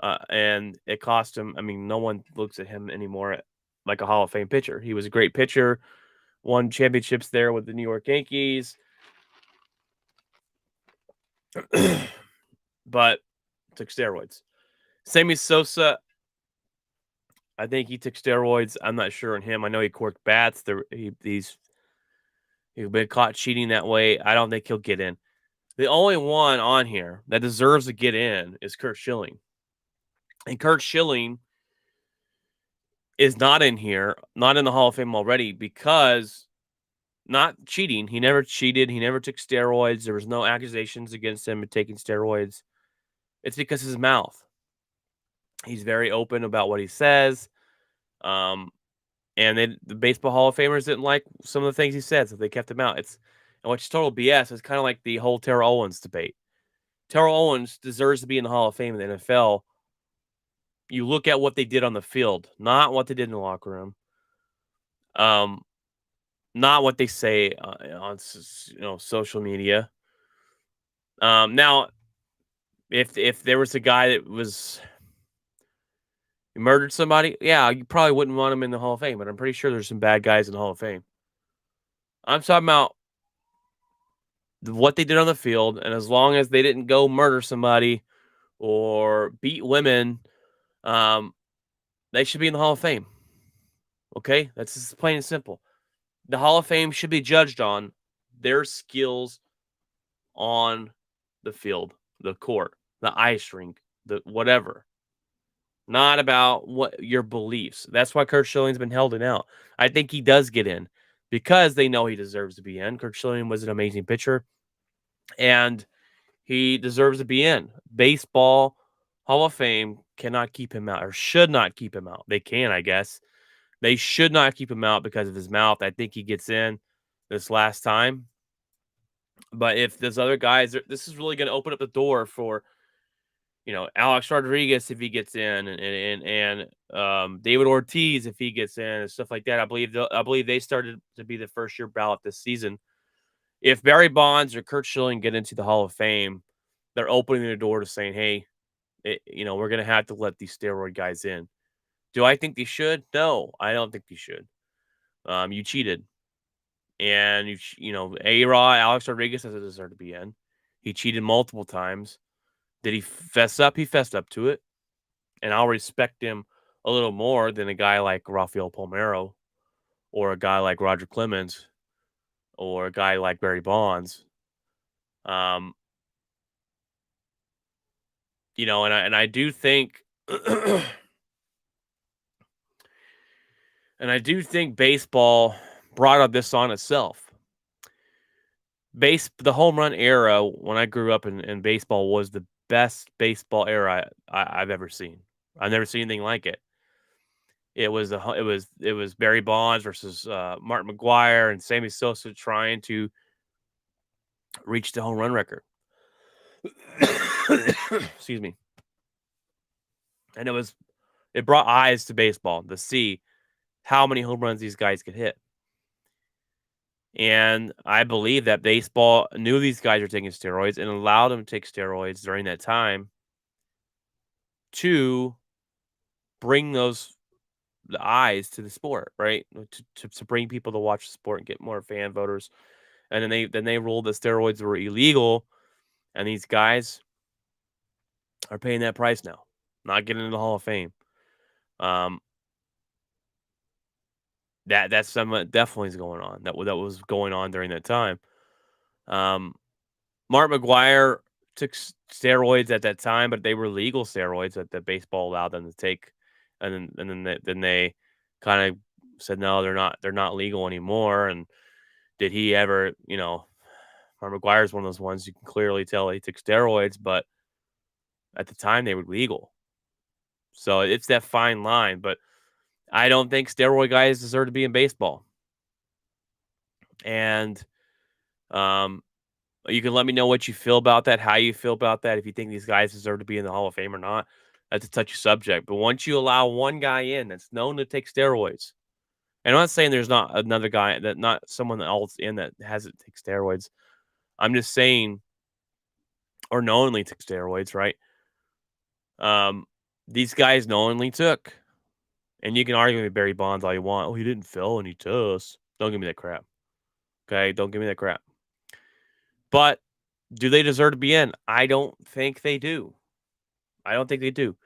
and it cost him. I mean, no one looks at him anymore like a Hall of Fame pitcher. He was a great pitcher, won championships there with the New York Yankees, but took steroids. Sammy Sosa, I think he took steroids. I'm not sure on him. I know he corked bats. He's been caught cheating that way. I don't think he'll get in. The only one on here that deserves to get in is Kurt Schilling. And Kurt Schilling is not in here, not in the Hall of Fame already because not cheating. He never cheated. He never took steroids. There was no accusations against him of taking steroids. It's because his mouth. He's very open about what he says. Um, and the Baseball Hall of Famers didn't like some of the things he said, so they kept him out. Which is total BS. It's kind of like the whole Terrell Owens debate. Terrell Owens deserves to be in the Hall of Fame in the NFL. You look at what they did on the field, not what they did in the locker room. Not what they say on social media. Now, if there was a guy that was murdered somebody, yeah, you probably wouldn't want him in the Hall of Fame. But I'm pretty sure there's some bad guys in the Hall of Fame. I'm talking about what they did on the field, and as long as they didn't go murder somebody or beat women, they should be in the Hall of Fame. Okay, that's just plain and simple. The Hall of Fame should be judged on their skills on the field, the court, the ice rink, the whatever. Not about what your beliefs. That's why Kurt Schilling's been held out. I think he does get in because they know he deserves to be in. Kurt Schilling was an amazing pitcher, and he deserves to be in. Baseball Hall of Fame cannot keep him out or should not keep him out. They can, I guess. They should not keep him out because of his mouth. I think he gets in this last time. But if there's other guys, this is really going to open up the door for, Alex Rodriguez if he gets in, and David Ortiz if he gets in, and stuff like that. I believe they started to be the first year ballot this season. If Barry Bonds or Kurt Schilling get into the Hall of Fame, they're opening the door to saying, "Hey, we're going to have to let these steroid guys in." Do I think they should? No, I don't think they should. You cheated. And A-Rod, Alex Rodriguez doesn't deserve to be in. He cheated multiple times. Did he fess up? He fessed up to it. And I'll respect him a little more than a guy like Rafael Palmeiro or a guy like Roger Clemens or a guy like Barry Bonds. And I do think and I do think baseball brought up this on itself. The home run era when I grew up in baseball was the best baseball era I've ever seen. I've never seen anything like it. It was Barry Bonds versus Martin McGuire and Sammy Sosa trying to reach the home run record. Excuse me. And it brought eyes to baseball to see how many home runs these guys could hit. And I believe that baseball knew these guys were taking steroids and allowed them to take steroids during that time to bring the eyes to the sport, right? To bring people to watch the sport and get more fan voters. And then they ruled that steroids were illegal, and these guys are paying that price now, not getting into the Hall of Fame. That's something that definitely is going on. That was going on during that time. Mark McGuire took steroids at that time, but they were legal steroids that baseball allowed them to take, and then they kind of said no, they're not legal anymore. And did he ever? Mark McGuire is one of those ones you can clearly tell he took steroids, but at the time they were legal. So it's that fine line, but I don't think steroid guys deserve to be in baseball. And you can let me know what you feel about that, how you feel about that, if you think these guys deserve to be in the Hall of Fame or not. That's a touchy subject. But once you allow one guy in that's known to take steroids, and I'm not saying there's not another guy that not someone else in that hasn't take steroids. I'm just saying, or knowingly took steroids, right? These guys knowingly took. And you can argue with Barry Bonds all you want. Oh, he didn't fail any tests. Don't give me that crap. Okay, don't give me that crap. But do they deserve to be in? I don't think they do. I don't think they do.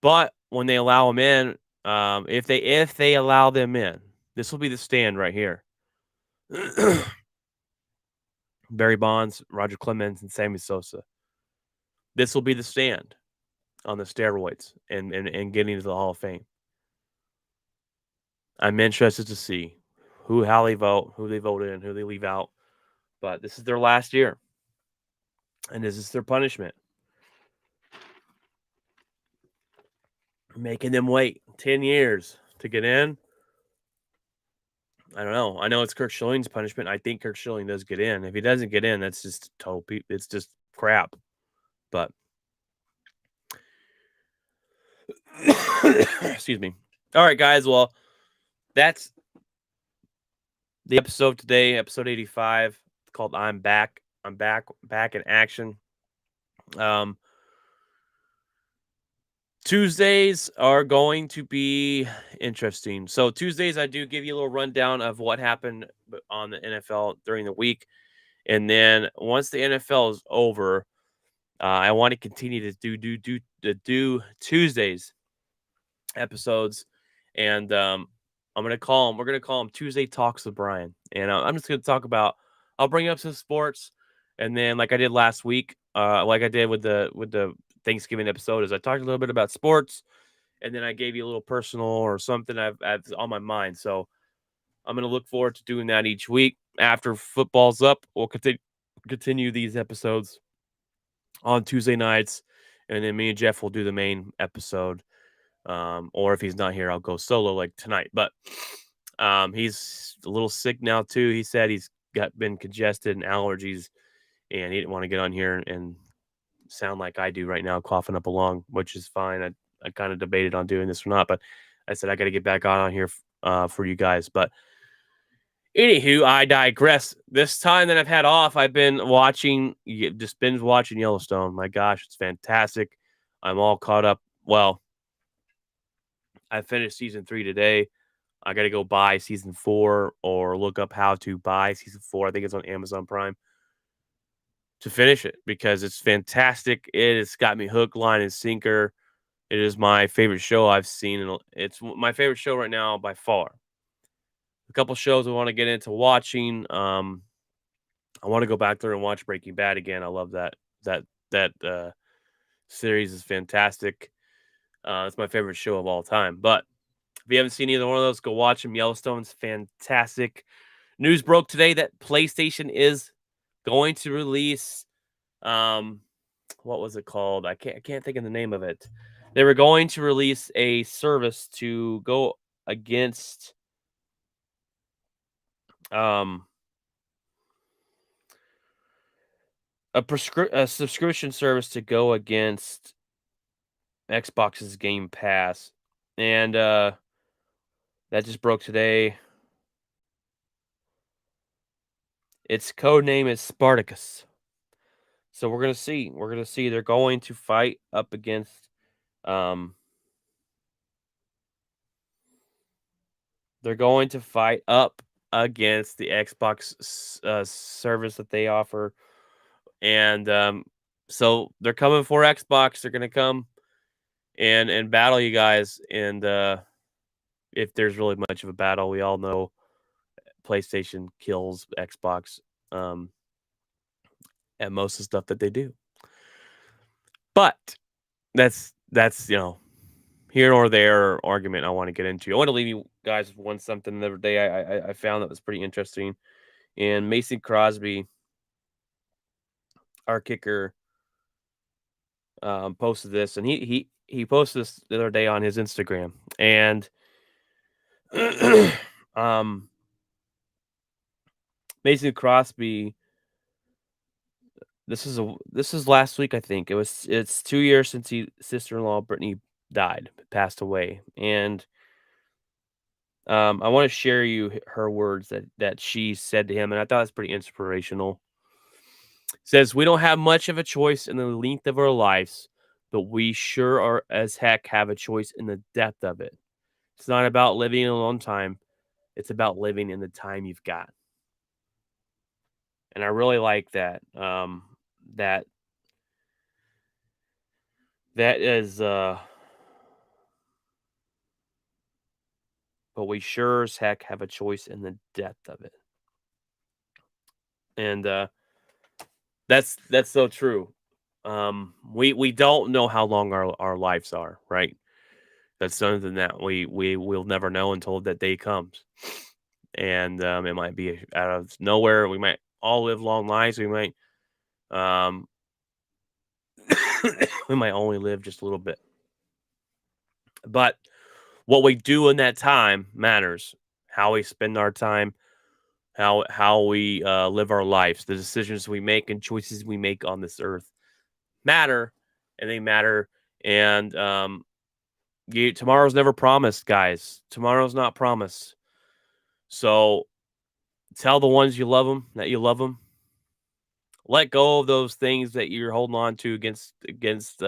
But when they allow them in, if they allow them in, this will be the stand right here. Barry Bonds, Roger Clemens, and Sammy Sosa. This will be the stand on the steroids and getting to the Hall of Fame. I'm interested to see how they vote, who they vote in, who they leave out. But this is their last year, and this is their punishment. Making them wait 10 years to get in. I don't know. I know it's Kirk Schilling's punishment. I think Kirk Schilling does get in. If he doesn't get in, that's just total. It's just crap. But excuse me. All right, guys. Well, that's the episode today, episode 85, called "I'm Back." I'm back in action. Tuesdays are going to be interesting. So Tuesdays, I do give you a little rundown of what happened on the NFL during the week, and then once the NFL is over, I want to continue to do Tuesdays episodes, and I'm gonna call them. We're gonna call them Tuesday Talks with Brian, and I'm just gonna talk about. I'll bring up some sports, and then like I did last week, like I did with the Thanksgiving episode, is I talked a little bit about sports, and then I gave you a little personal or something I've on my mind. So I'm gonna look forward to doing that each week. After football's up, we'll continue these episodes on Tuesday nights, and then me and Jeff will do the main episode. Or if he's not here, I'll go solo like tonight. But he's a little sick now too. He said he's been congested and allergies, and he didn't want to get on here and sound like I do right now, coughing up a lung, which is fine. I kind of debated on doing this or not, but I said I got to get back on here for you guys. But anywho, I digress. This time that I've had off, I've been just binge watching Yellowstone. My gosh, it's fantastic. I'm all caught up. Well, I finished season 3 today. I got to go buy season 4 or look up how to buy season 4. I think it's on Amazon Prime to finish it because it's fantastic. It has got me hook, line, and sinker. It is my favorite show I've seen. And it's my favorite show right now by far. A couple shows I want to get into watching. I want to go back there and watch Breaking Bad again. I love that series is fantastic. It's my favorite show of all time. But if you haven't seen either one of those, go watch them. Yellowstone's fantastic. News broke today that PlayStation is going to release what was it called? I can't think of the name of it. They were going to release a service to go against um a subscription service to go against Xbox's Game Pass. And that just broke today. Its code name is Spartacus. So we're gonna see. We're gonna see. They're going to fight up against. Um, they're going to fight up against the Xbox service that they offer, and so they're coming for Xbox. They're gonna come and battle you guys. And if there's really much of a battle, we all know PlayStation kills Xbox at most of the stuff that they do. But that's here or there argument I want to get into. I want to leave you guys with something the other day I found that was pretty interesting. And Mason Crosby, our kicker, posted this, and he posted this the other day on his Instagram. And Mason Crosby, this is last week, I think. It's 2 years since sister-in-law Brittany passed away. And I want to share her words that she said to him, and I thought it's pretty inspirational. It says, "We don't have much of a choice in the length of our lives, but we sure are as heck have a choice in the depth of it. It's not about living a long time; it's about living in the time you've got." And I really like that. That that is, but we sure as heck have a choice in the depth of it. And That's so true. We don't know how long our lives are, right? That's something that we will never know until that day comes. And it might be out of nowhere. We might all live long lives. We might um we might only live just a little bit. But what we do in that time matters. How we spend our time, how we live our lives, the decisions we make and choices we make on this earth matter, and they matter. And tomorrow's never promised, guys. Tomorrow's not promised. So tell the ones you love them that you love them. Let go of those things that you're holding on to against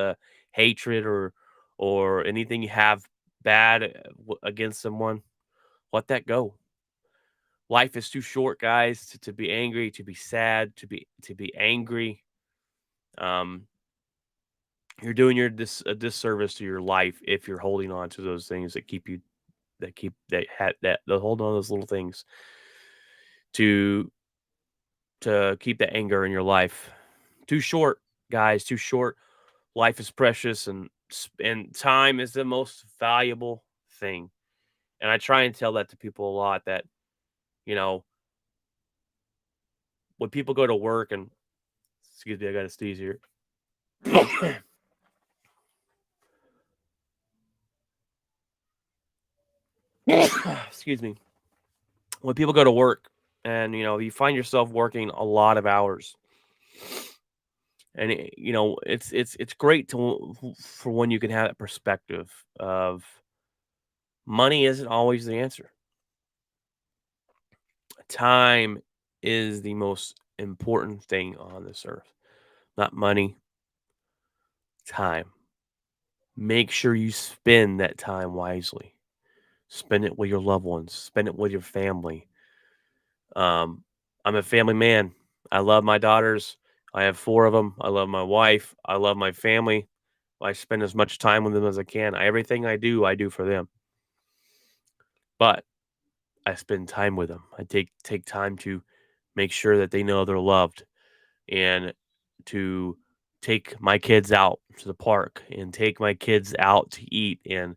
hatred or anything you have bad against someone. Let that go. Life is too short, guys, to be angry, to be sad, to be angry. Um, you're doing a disservice to your life if you're holding on to those things that keep you that keep that had that hold on to those little things to keep the anger in your life. Too short, guys, too short. Life is precious, and time is the most valuable thing. And I try and tell that to people a lot that, you know, when people go to work and excuse me, I got to sneeze here. Excuse me. When people go to work and you find yourself working a lot of hours, and it's great for when you can have that perspective of money isn't always the answer. Time is the most important thing on this earth. Not money, time. Make sure you spend that time wisely. Spend it with your loved ones. Spend it with your family. I'm a family man. I love my daughters. I have 4 of them. I love my wife. I love my family. I spend as much time with them as I can. Everything I do for them. But I spend time with them. I take time to make sure that they know they're loved, and to take my kids out to the park and take my kids out to eat and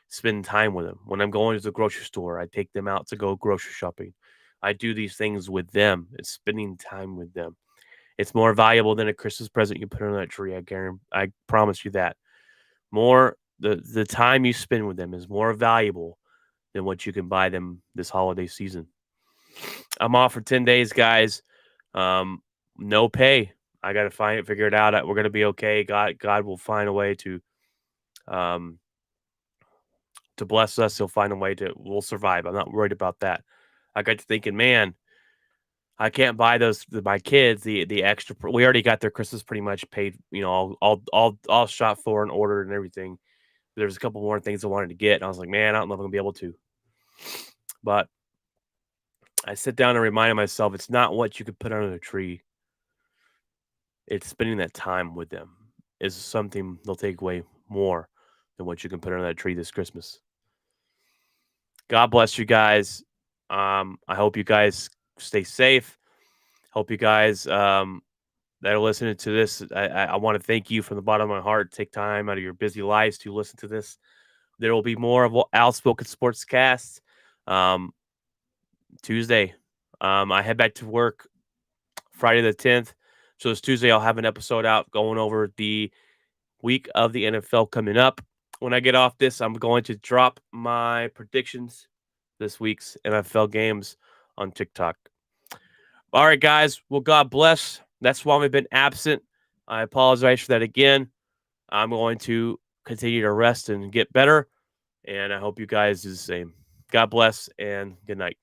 spend time with them. When I'm going to the grocery store, I take them out to go grocery shopping. I do these things with them. It's spending time with them. It's more valuable than a Christmas present you put on that tree. I promise you that. More the time you spend with them is more valuable than what you can buy them this holiday season. I'm off for 10 days, guys. Um, no pay. I got to figure it out. We're going to be okay. God will find a way um, to bless us. He'll find a way we'll survive. I'm not worried about that. I got to thinking, man, I can't buy my kids the extra. We already got their Christmas pretty much paid. All shot for and ordered and everything. There's a couple more things I wanted to get, and I was like, man, I don't know if I'm gonna be able to. But I sit down and reminded myself, it's not what you could put under the tree. It's spending that time with them is something they'll take away more than what you can put under that tree this Christmas. God bless you guys. I hope you guys stay safe. Hope you guys that are listening to this. I want to thank you from the bottom of my heart. Take time out of your busy lives to listen to this. There will be more of Outspoken Sportscast Tuesday. I head back to work Friday the 10th. So this Tuesday, I'll have an episode out going over the week of the NFL coming up. When I get off this, I'm going to drop my predictions this week's NFL games on TikTok. All right, guys. Well, God bless. That's why we've been absent. I apologize for that again. I'm going to continue to rest and get better. And I hope you guys do the same. God bless and good night.